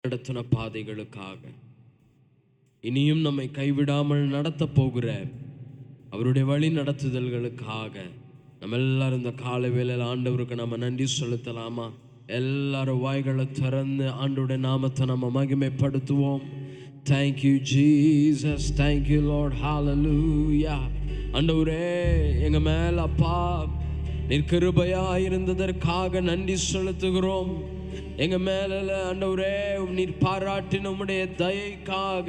நடத்தின பாதைகளுக்காக, இனியும் நம்மை கைவிடாமல் நடத்த போகிற அவருடைய வழி நடத்துதல்களுக்காக நம்ம எல்லாரும் இந்த காலை வேளையில் ஆண்டவருக்கு நம்ம நன்றி செலுத்தலாமா? எல்லாரும் வாய்களை திறந்து ஆண்டவருடைய நாமத்தை நம்ம மகிமைப்படுத்துவோம். Thank you Jesus, thank you Lord, hallelujah. ஆண்டவரே, எங்க மேல அப்பா நீர் கிருபையாய் இருந்ததற்காக நன்றி செலுத்துகிறோம். எங்க மேல ஆண்டவரே நீர் பாராட்டின உம்முடைய தயைக்காக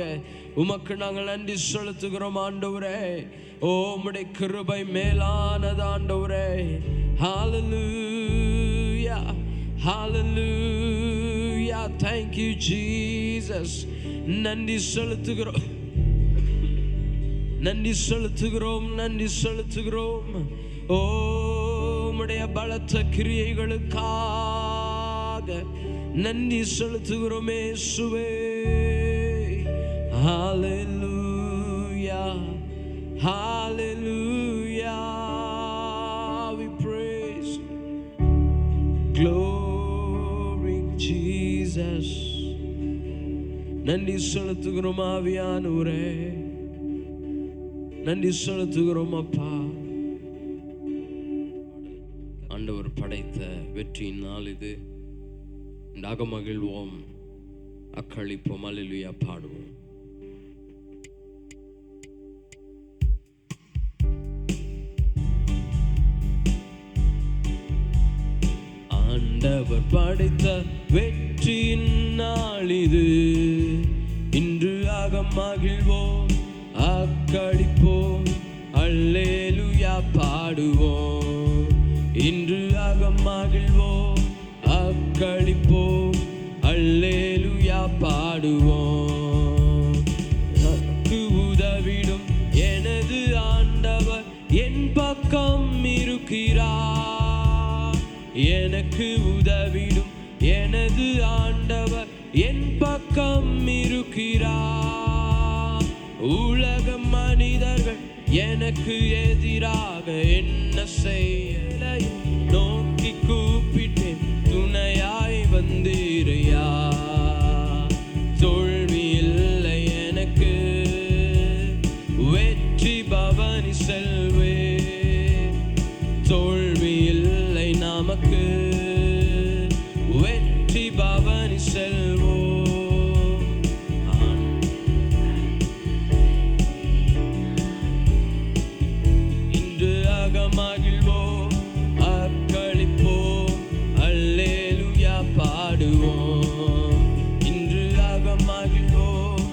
உமக்கு நாங்கள் நன்றி செலுத்துகிறோம் ஆண்டவரே. ஓ, உம்முடைய கிருபை மேலானது ஆண்டவரே. Hallelujah, hallelujah, thank you Jesus. நன்றி செலுத்துகிறோம், நன்றி செலுத்துகிறோம், நன்றி செலுத்துகிறோம். ஓ, உம்முடைய பலத்த கிரியைகளுக்காக நன்றி செலுத்துகிறோம் இயேசுவே. Hallelujah, hallelujah, we praise, glory Jesus. நன்றி செலுத்துகிறோம் ஆவியானவரே, நன்றி செலுத்துகிறோம் அப்பா. ஆண்டவர் படைத்த வெற்றியின் நாள் இது. நாக மகிழ்வோம், அக்களிப்போம், அல்லேலூயா பாடுவோம். ஆண்டவர் படைத்த வெற்றியின் நாள் இது. இன்று ஆக மகிழ்வோம், அக்களிப்போம், அல்லேலூயா பாடுவோம். இன்று ஆக மகிழ்வோம், அக்களிப்போம், அல்லேலூயா பாடுவோம். எனக்கு உதவிடும் எனது ஆண்டவர் என் பக்கம் இருக்கிறார். எனக்கு உதவிடும் எனது ஆண்டவர் என் பக்கம் இருக்கிறார். உலக மனிதர்கள் எனக்கு எதிராக என்ன செய்யலை நோக்கி கூப்பிட்டேன், துணையாய் வந்தீரையா. தோல்வி இல்லை எனக்கு, வெற்றி பவனி செல்வே. தோல்வி இல்லை நமக்கு, வெற்றி பவனி செல்வோ. இன்று ஆக மகிழ்வோம், அக்களிப்போம், அல்லேலூயா பாடுவோம். இன்று ஆக மகிழ்வோம்,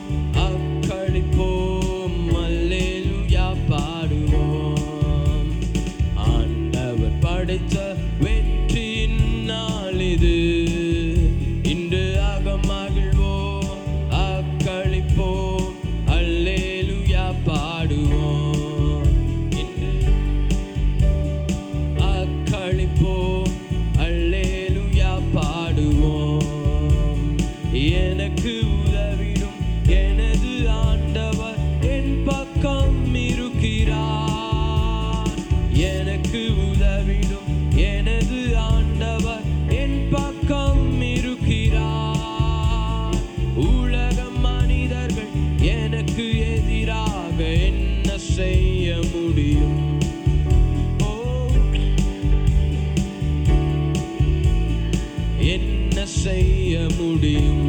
அக்களிப்போம், அல்லேலூயா பாடுவோம். ஆண்டவர் படைத்த வெற்றியின் நாள் இது. இன்று ஆக மகிழ்வோம், அக்களிப்போம், அல்லேலூயா பாடுவோம். இன்று அக்களிப்போம், அல்லேலூயா பாடுவோம். எனக்கு உதவிடும் எனது ஆண்டவர் என் பக்கம் இருக்கிறார். எனக்கு உதவிடும் எனது ஆண்டவர் என் பக்கம் இருக்கிறார். உலக மனிதர்கள் எனக்கு எதிராக என்ன செய்ய முடியும்? ஓ, என்ன செய்ய முடியும்?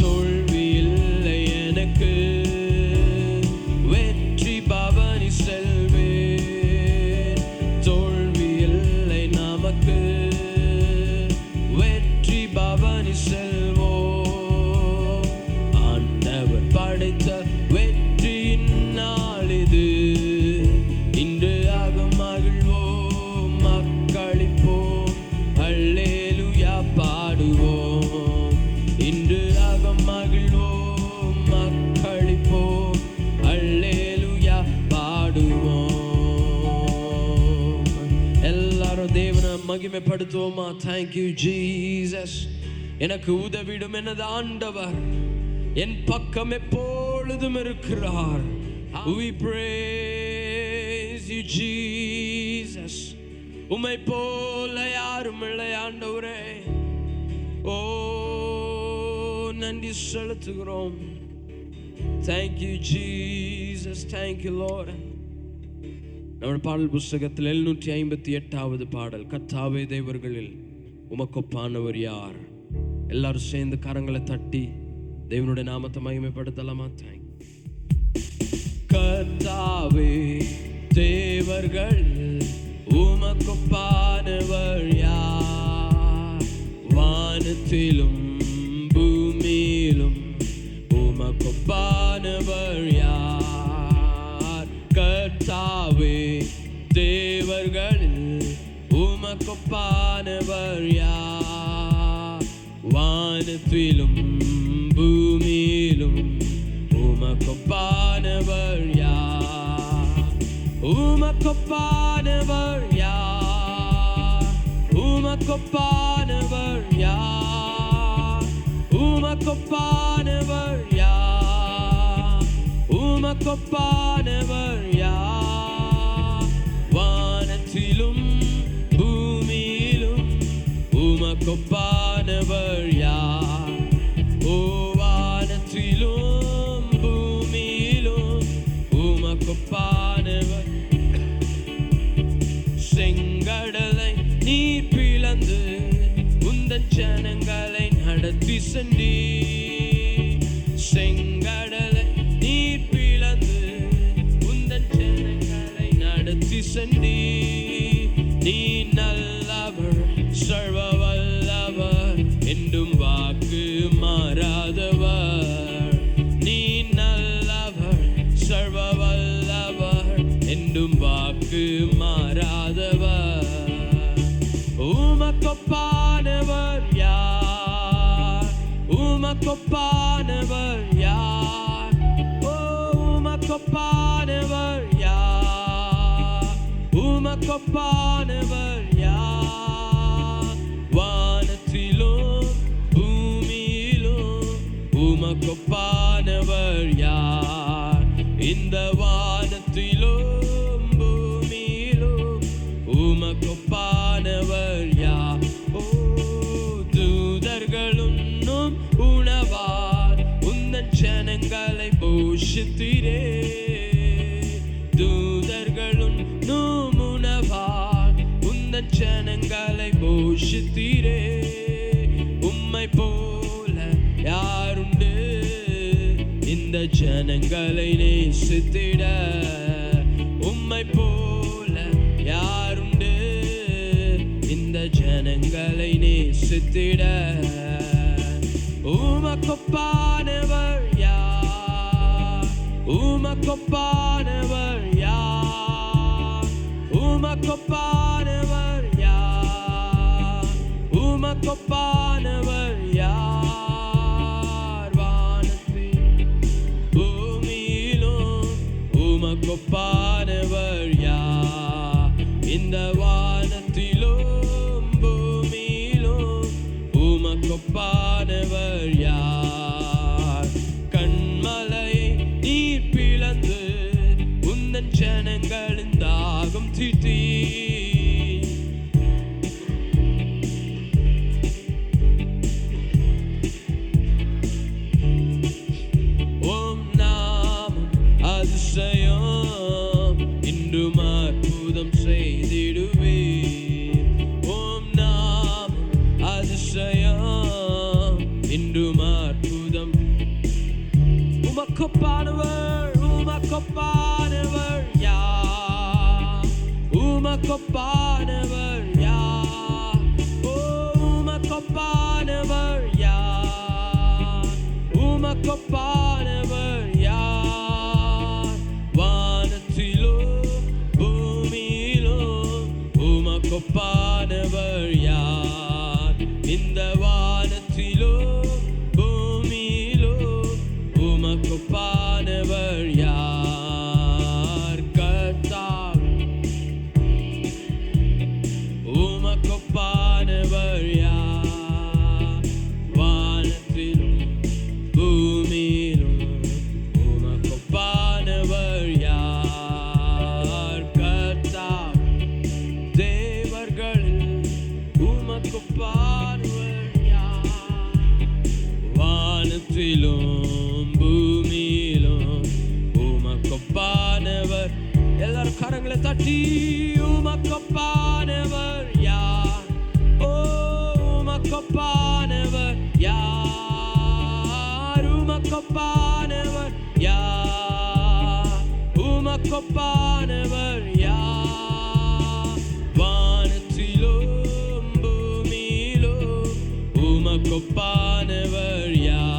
தோல்வி இல்லை எனக்கு, வெற்றி பவனி செல்வேன். தோல்வி இல்லை நமக்கு, வெற்றி பவனி செல்வோ. ஆண்டவர் படைத்த வெற்றியின் நாள் இது. இன்று ஆக மகிழ்வோம், அக்களிப்போம், அல்லேலூயா பாடுவோம். இன்று ஆக மகிழ்வோம், அக்களிப்போம், அல்லேலூயா பாடுவோம். எல்லாரும் தேவனை மகிமைப்படுத்துவோமா? Thank you Jesus. எனக்கு உதவிடும் எனது ஆண்டவர் என் பக்கம் எப்பொழுதும் இருக்கிறார். We praise you Jesus. உம்மை போல யாரும் இல்லை ஆண்டவரே. ஓ நன்றி செலுத்துகிறோம். Thank you Jesus. Thank you Lord. நம்முடைய பாடல் புஸ்தகத்தில் 758வது பாடல், கர்த்தாவே தேவர்களில் உமக்கொப்பானவர் யார்? எல்லாரும் சேர்ந்து கரங்களை தட்டி தேவனுடைய நாமத்தை மகிமைப்படுத்தலாமா? கர்த்தாவே தேவர்கள் உமக்கொப்பானவர் யார்? வானத்திலும் பூமியிலும் உமக்கொப்பானவர் யார்? கர்த்தாவே தேவர்களில் உமக்கொப்பானவர் யார்? வானத்திலும் பூமியிலும் உமக்கொப்பானவர் யார்? உமக்கொப்பானவர் யார்? உமக்கொப்பானவர் யார்? உமக்கொப்பானவர் யார்? உமக்கொப்பானவர் யார்? வானத்திலும் பூமியிலும் உமக்கொப்பானவர் யார்? ஓ வானத்திலும் பூமியிலும் உமக்கொப்பானவர். செங்கடலை நீர் பிளந்து உந்தன் ஜனங்களை நடத்தி சென்றீ. செங்கடலை நீர் பிளந்து உந்தன் ஜனங்களை நடத்தி சென்றீ. நீ நல்லவர், சர்வ வல்லவர், என்றும் வாக்கு மாறாதவர். நீ நல்லவர், சர்வ வல்லவர், என்றும் வாக்கு மாறாதவர். உமக்கொப்பானவர் யார்? உமக்கொப்பானவர் யார்? ஓ உமக்கொப்பானவர் யார்? உமக்கொப்பானவர் யார்? வானத்திலும் பூமியிலும் உமக்கொப்பானவர் யார்? இந்த வானத்திலும் பூமியிலும் உமக்கொப்பானவர் யார்? ஓ தூதர்களும் உணவார் உந்தன் ஜனங்களை போஷித்தீரே. தூதர்களும் உணவார் உந்தன் ஜனங்களை போஷித்தீரே. உம்மை போல யாருண்டு இந்த ஜனங்களை நேசித்திட? உம்மை போல யாருண்டு இந்த ஜனங்களை நேசித்திட? உமக்கொப்பானவர் யார்? உமக்கொப்பானவர் யார்? உமக்கொப்பானவர் யார்? உமக்கொப்பானவர் யார்? வானத்தில் பூமியிலும் உமக்கொப்பானவர் யார்? இந்த வானத்திலும் பூமியிலும் உமக்கொப்பானவர் யார்? கண்மலையை நீர் பிளந்து உந்தன் ஜனங்களின் தாகம் தீர்த்தீ. ஓம் நாமம் அதிசயம் இன்றும் அற்புதம் செய்திடுவே. ஓம் நாமம் அதிசயம் இன்றும் அற்புதம். உமக்கொப்பானவர், உமக்கொப்பானவர் யார்? உமக்கொப்பானவர் யார்? ஓ உமக்கொப்பானவர் யார்? உமக்கொப்பானவர் யார்? வானத்திலும் பூமியிலும் உமக்கொப்பானவர் யார்? இந்த வானத்திலும் பூமியிலும் உமக்கொப்பானவர் யார்? கர்த்தாவே உமக்கொப்பானவர் யார்? வானத்திலும் பூமி வானத்திலும் பூமியிலும் உமக்கொப்பானவர். எல்லாரும் கரங்களை தட்டி உமக்கொப்பானவர் யார்? ஓ உமக்கொப்பானவர் யார்? உமக்கொப்பானவர் யார்? உமக்கொப்பானவர் யார்? வானத்திலும் பூமியிலும் உமக்கொப்பானவர் யார்?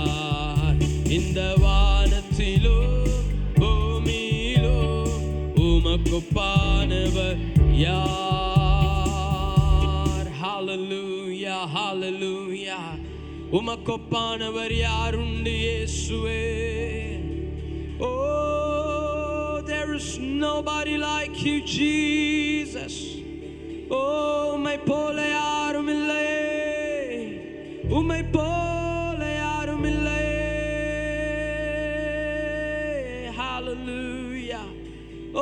இந்த வானத்திலும் பூமியிலும் உமக்கொப்பானவர் யார்? ஹalleluya ஹalleluya. உமக்கொப்பானவர் யாருண்டு இயேசுவே? Oh, there is nobody like you, Jesus. Oh, உம்மை போல யாரும் இல்லை, உம்மை போல யாரும் இல்லை. Hallelujah.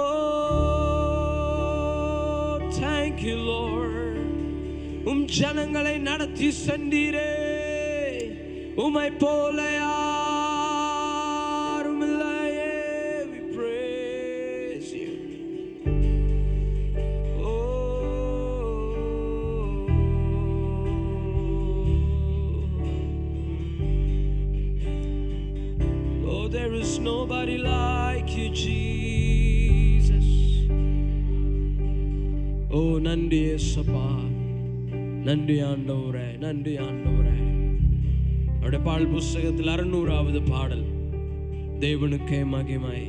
Oh, thank you, Lord. ஜனங்களை நடத்தி சென்றீரே, உம்மை போல யாரும் இல்லையே. We praise you. Oh, there is nobody like you, Jesus. Oh, நன்றி இயேசுப்பா, நன்றி ஆண்டவரே, நன்றி ஆண்டவரே. அவருடைய பாடல் புஸ்தகத்தில் 600வது பாடல். தேவனுக்கே மகிமை,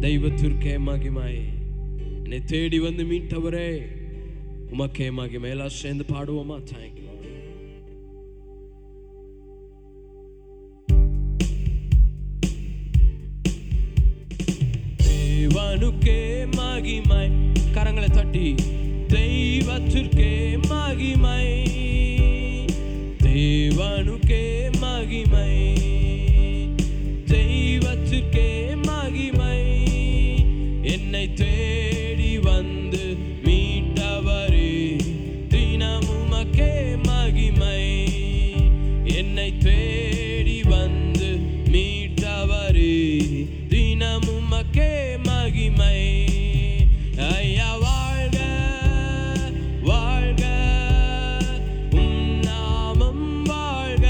தெய்வத்திற்கே மகிமை, என்னை தேடி வந்து மீட்டவரே உமக்கே மகிமை. எல்லாம் சேர்ந்து பாடுவோமா? தேங்க்யூ. தேவனுக்கே மகிமை, கரங்களை தட்டி தெய்வத்திற்கே மகிமை, தேவனுக்கே மகிமை, தெய்வத்திற்கே மகிமை. என்னை தேடி வந்து மீட்டவரே தினமும் உமக்கே மகிமை. என்னை தேடி வந்து மீட்டவரே தினமும் உமக்கே மகிமை. ஐயா வாழ்க வாழ்க, உம் நாமம் வாழ்க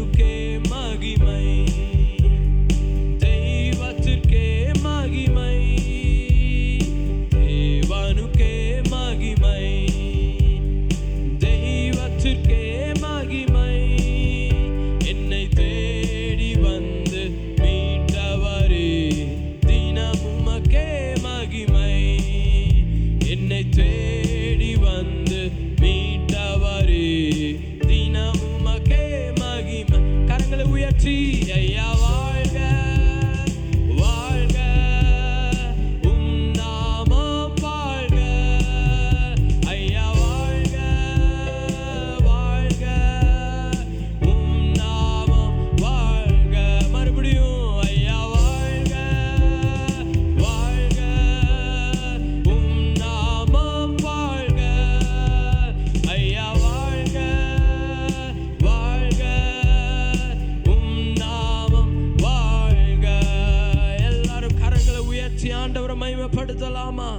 தேவனுக்கே மகிமை, தெய்வத்திற்கே மகிமை, தேவனுக்கே மகிமை, தெய்வத்திற்கே மகிமை. என்னை தேடி வந்து மீட்டவரே தினம் உமக்கே மகிமை. என்னை தேடி வந்து மீட்டவரே தினம் உமக்கே மகிமை. கரங்களை உயர்த்தி ஐயா வாழ்க வாழ்க, உம் நாமம் வாழ்க. ஐயா வாழ்க வாழ்க, உம் நாமம் வாழ்க. மறுபடியும் ஐயா வாழ்க வாழ்க, உம் நாமம் வாழ்க. ஐயா வாழ்க வாழ்க, உம் நாமம் வாழ்க. எல்லாரும் கரங்களை உயர்த்தி ஆண்டவரை மகிமைப்படுத்தலாமா?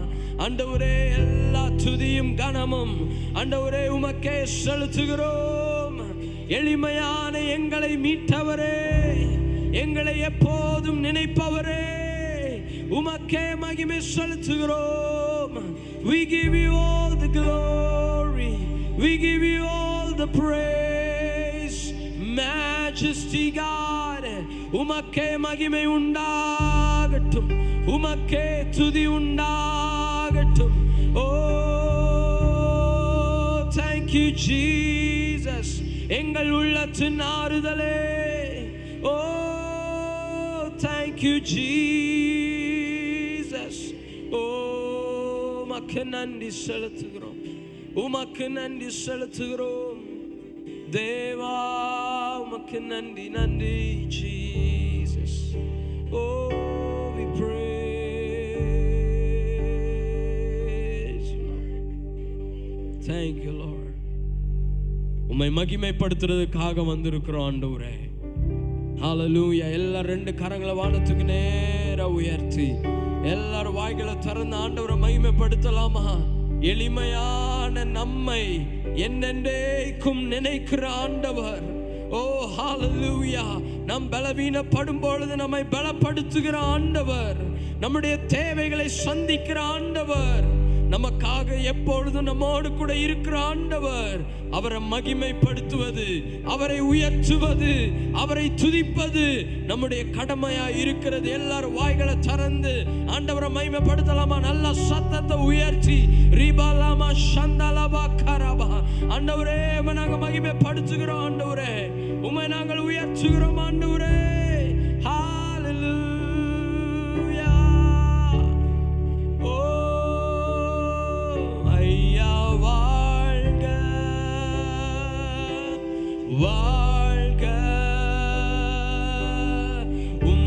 ஆண்டவரே, எல்லா துதியும் கனமும் ஆண்டவரே உமக்கே செலுத்துகிறோம். எளிமையான எங்களை மீட்டவரே, எங்களை எப்போதும் நினைப்பவரே, உமக்கே மகிமை செலுத்துகிறோம். We give you all the glory, we give you all the praise, majesty God. உமக்கே மகிமை உண்டாகட்டும், உமக்கே துதி உண்டாகட்டும். Oh, thank you Jesus, எங்கள் உள்ளத்தின் ஆறுதலே. Oh, thank you Jesus. Oh, உமக்கு நன்றி செலுத்துகிறோம், உமக்கு நன்றி செலுத்துகிறோம் தேவா, உமக்கு நன்றி நன்றி Jesus. Oh, we praise you. Thank you Lord. உம்மை மகிமைப்படுத்துறதுக்காக வந்திருக்கிறோம் ஆண்டவரே. ஹalleluya. எல்லாரும் ரெண்டு கரங்களை வானத்துக்கு நேரா உயர்த்தி எல்லாரும் வாய்களை திறந்து ஆண்டவரை மகிமைப்படுத்தலாமா? எளிமையான நம்மை என்னென்றைக்கும் நினைக்கிற ஆண்டவர். ஓ ஹalleluya. நாம் பலவீனப்படும் பொழுது நம்மை பலப்படுத்துகிற ஆண்டவர், நம்முடைய தேவைகளை சந்திக்கிற ஆண்டவர், நமக்காக எப்பொழுதும் நம்மோடு கூட இருக்கிற ஆண்டவர். அவரை மகிமைப்படுத்துவது, அவரை உயர்த்துவது, அவரை துதிப்பது நம்முடைய கடமையா இருக்கிறது. எல்லாரும் வாய்களை திறந்து ஆண்டவரை மகிமைப்படுத்தலாமா? நல்ல சத்தத்தை உயர்த்தி ரிபாலாமா சந்தலபா கரபா. ஆண்டவரே, உம்மை நாங்கள் மகிமைப்படுத்துகிறோம் ஆண்டவரே, உம்மை நாங்கள் உயர்த்துகிறோம் ஆண்டவரே. ஹalleluya. ஓ ஐயா வாழ்க வாழ்க, உம்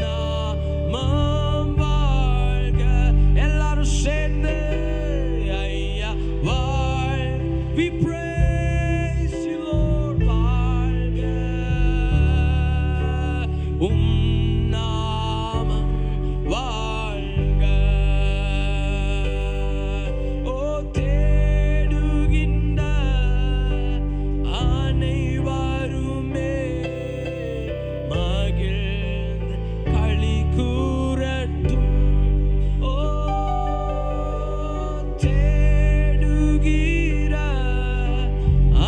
நாமம் வாழ்க. எல்லாரும் சேர்ந்து ஐயா வாழ்க. We praise you Lord. வாழ்க உம் நாமம் வாழ்க. ஓ தேடுகின்ற அனைவருமே மகிழ்ந்து களி கூறட்டும். ஓ தேடுகிற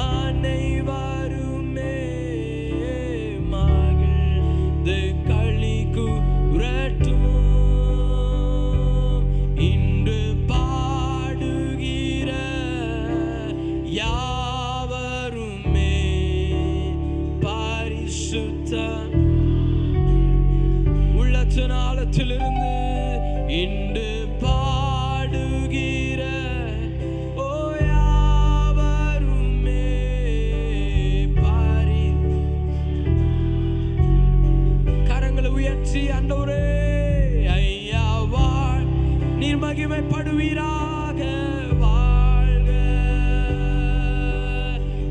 அனைவருமே மகிழ்ந்து களி கூறட்டும். இன்று பாடுகிற யாவருமே பரிசுத்த உள்ளத்தின் ஆழத்திலிருந்து இன்று பாடுகிற ஓ யாவருமே கரங்களை உயர்த்தி ஆண்டவரே ஐயா வாழ், நீர் மகிமைப்படுவீராக. வாழ்க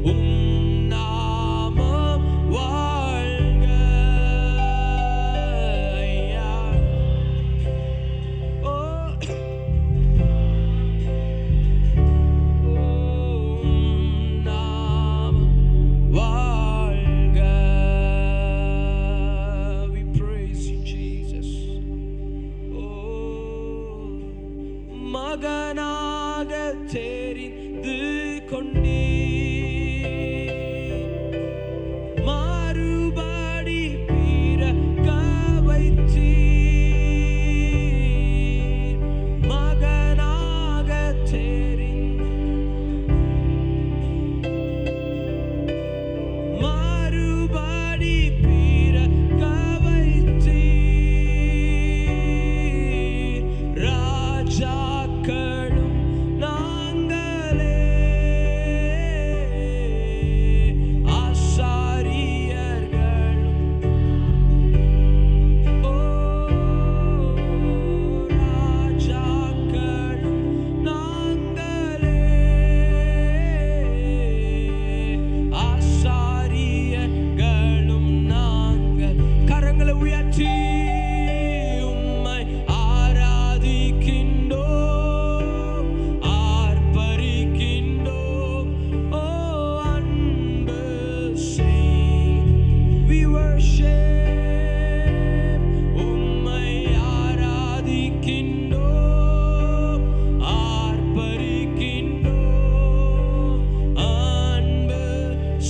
உம் நாமம் வாழ்க. ஐயா ஓ உம் நாமம் வாழ்க.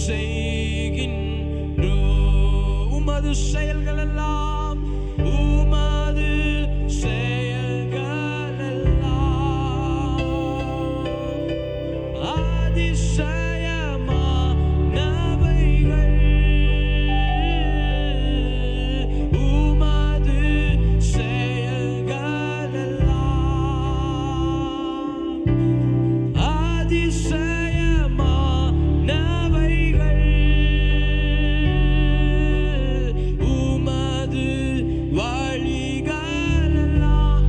செய்கின்றோ. உமது செயல்கள் எல்லாம், உமது செயல்கள் எல்லாம் அதிசயமானவைகள். உமது செயல்கள் எல்லாம் அதிசயமானவைகள். உமது வழிகள் எல்லாம்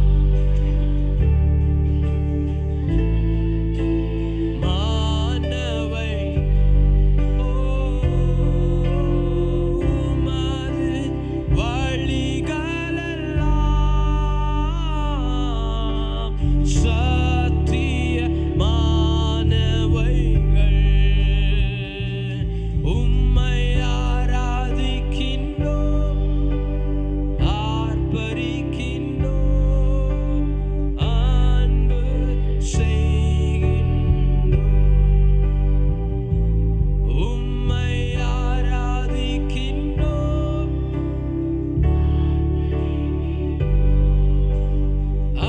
மானவை. உமது வழிகள் எல்லாம் சத்தியமானவைகள். உம்மை ஆராதிக்கின்றோம், ஆர்ப்பரிக்கின்றோம், அன்பு செய்கின்றோம். உம்மை ஆராதிக்கின்றோம்,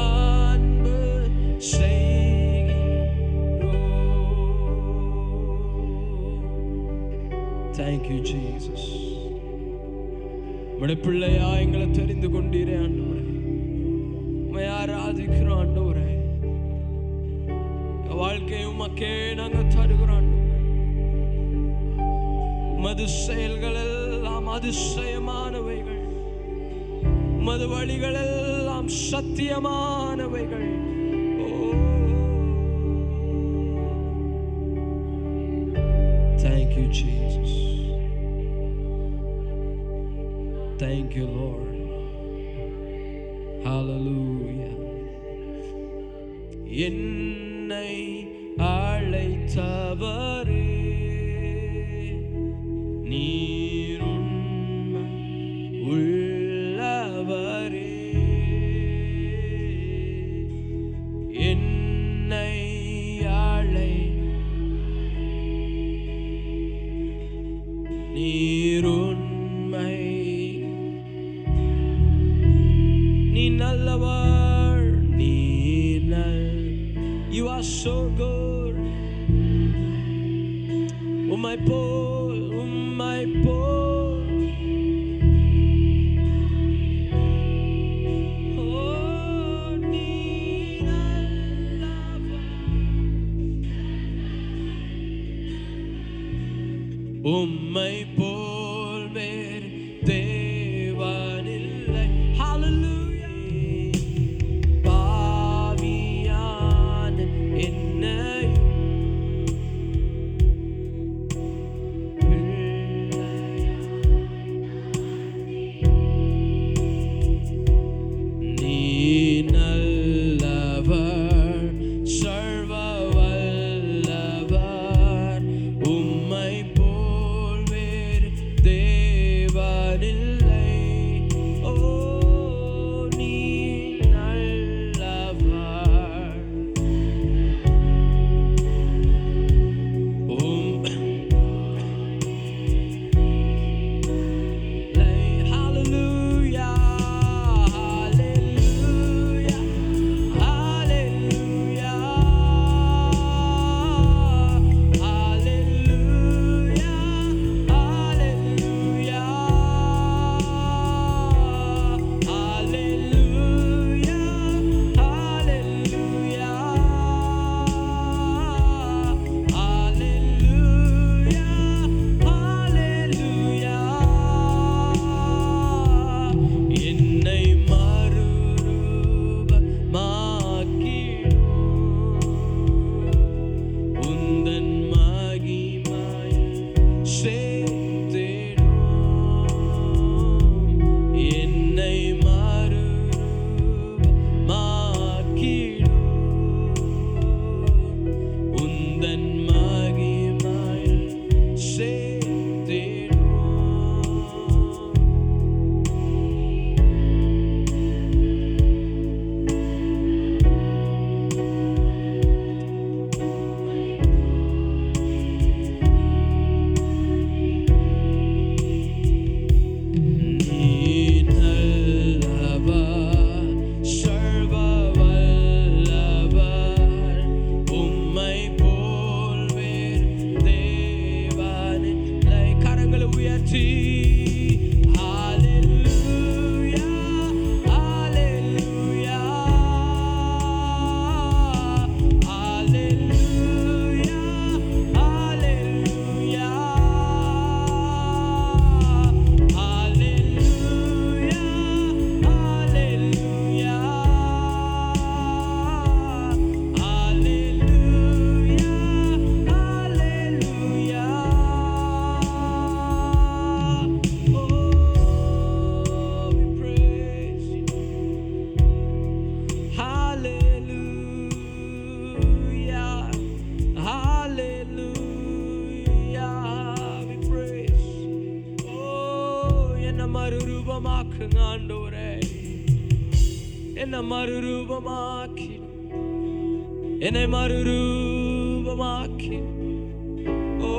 அன்பு செய்கின்றோம். Thank you, Jesus. உம்முடைய பிள்ளையா எங்களை தெரிந்து கொண்டீரே ஆண்டவரே. உம்மை ஆராதிக்கிறோம் ஆண்டவரே. எங்கள் வாழ்க்கையை உமக்கே நாங்கள் தருகிறோம் ஆண்டவரே. உமது செயல்கள் எல்லாம் அதிசயமானவைகள். உமது வழிகள் எல்லாம் சத்தியமானவைகள். Thank you, Jesus. Thank you, Lord. Hallelujah. என்னை அழைத்தவரே, நீர் உண்மை உள்ளவரே. என்னை நீர் உண்மை, நீ நல்லவர், நீ You are so good. உம்மை போல், உம்மை போல். நீ நல்லவர். உம்மை போல் வேறு தேவனில்லை. Hallelujah. பாவியான என்னையும் நீ நல்லவர், சர்வ வல்லவர். உம்மை போல் வேறு தேவனில்லை. மறுரூபமாக்குங்க ஆண்டவரே. என்னை மறுரூபமாக்கி, என்னை மறுரூபமாக்கி. ஓ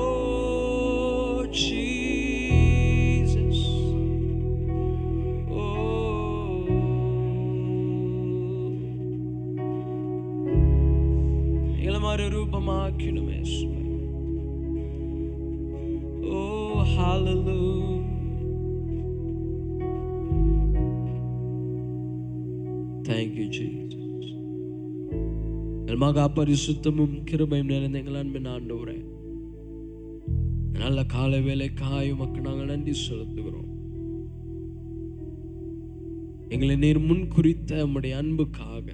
ஜீசஸ், ஓ எங்களை மறுரூபமாக்கிடுமே. ஓ ஹalleluya. Thank you Jesus. மகா பரிசுத்தமும் கிருபையும் நிறைந்த எங்கள் அன்பின் ஆண்டவரே, நல்ல காலை வேளைக்காய் உமக்கு நாங்கள் நன்றி செலுத்துகிறோம். எங்களை நீர் முன் குறித்த உம்முடைய அன்புக்காக,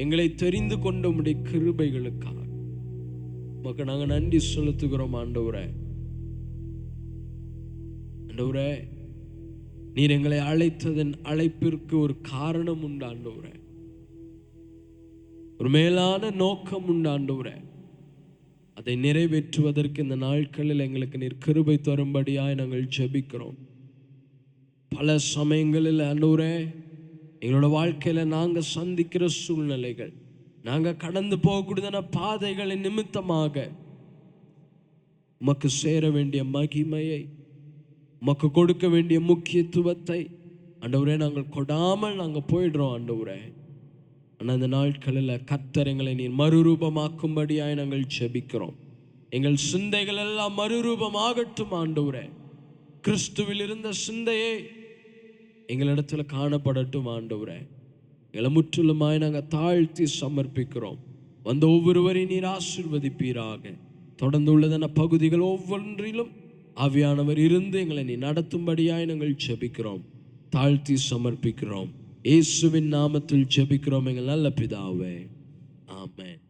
எங்களை தெரிந்து கொண்ட உம்முடைய கிருபைகளுக்காக உமக்கு நாங்கள் நன்றி செலுத்துகிறோம் ஆண்டவரே. ஆண்டவரே, நீர் எங்களை அழைத்ததன் அழைப்பிற்கு ஒரு காரணம் உண்டு ஆண்டவரே, ஒரு மேலான நோக்கம் உண்டு ஆண்டவரே. அதை நிறைவேற்றுவதற்கு இந்த நாட்களில் எங்களுக்கு நீர் கிருபை தரும்படியாய் நாங்கள் ஜெபிக்கிறோம். பல சமயங்களில் ஆண்டவரே, எங்களோட வாழ்க்கையில நாங்கள் சந்திக்கிற சூழ்நிலைகள், நாங்கள் கடந்து போகக்கூடியதான பாதைகளின் நிமித்தமாக உமக்கு சேர வேண்டிய மகிமையை, உமக்கு கொடுக்க வேண்டிய முக்கியத்துவத்தை ஆண்டவரே நாங்கள் கொடாமல் நாங்கள் போயிடுறோம் ஆண்டவரே. ஆனால் அந்த நாட்களில் கர்த்தர் எங்களை நீர் மறுரூபமாக்கும்படியாய் நாங்கள் ஜெபிக்கிறோம். எங்கள் சிந்தைகள் எல்லாம் மறுரூபமாகட்டும் ஆண்டவரே. கிறிஸ்துவில் இருந்த சிந்தையே எங்களிடத்துல காணப்படட்டும் ஆண்டவரே. எங்களை முற்றிலுமாய் நாங்கள் தாழ்த்தி சமர்ப்பிக்கிறோம். வந்த ஒவ்வொருவரையும் நீர் ஆசீர்வதிப்பீராக. தொடர்ந்து உள்ளதான பகுதிகள் ஒவ்வொன்றிலும் ஆவியானவர் இருந்து எங்களை நீ நடத்தும்படியாய் நாங்கள் ஜெபிக்கிறோம், தாழ்த்தி சமர்ப்பிக்கிறோம். இயேசுவின் நாமத்தில் ஜெபிக்கிறோம் எங்கள் நல்ல பிதாவே, ஆமென்.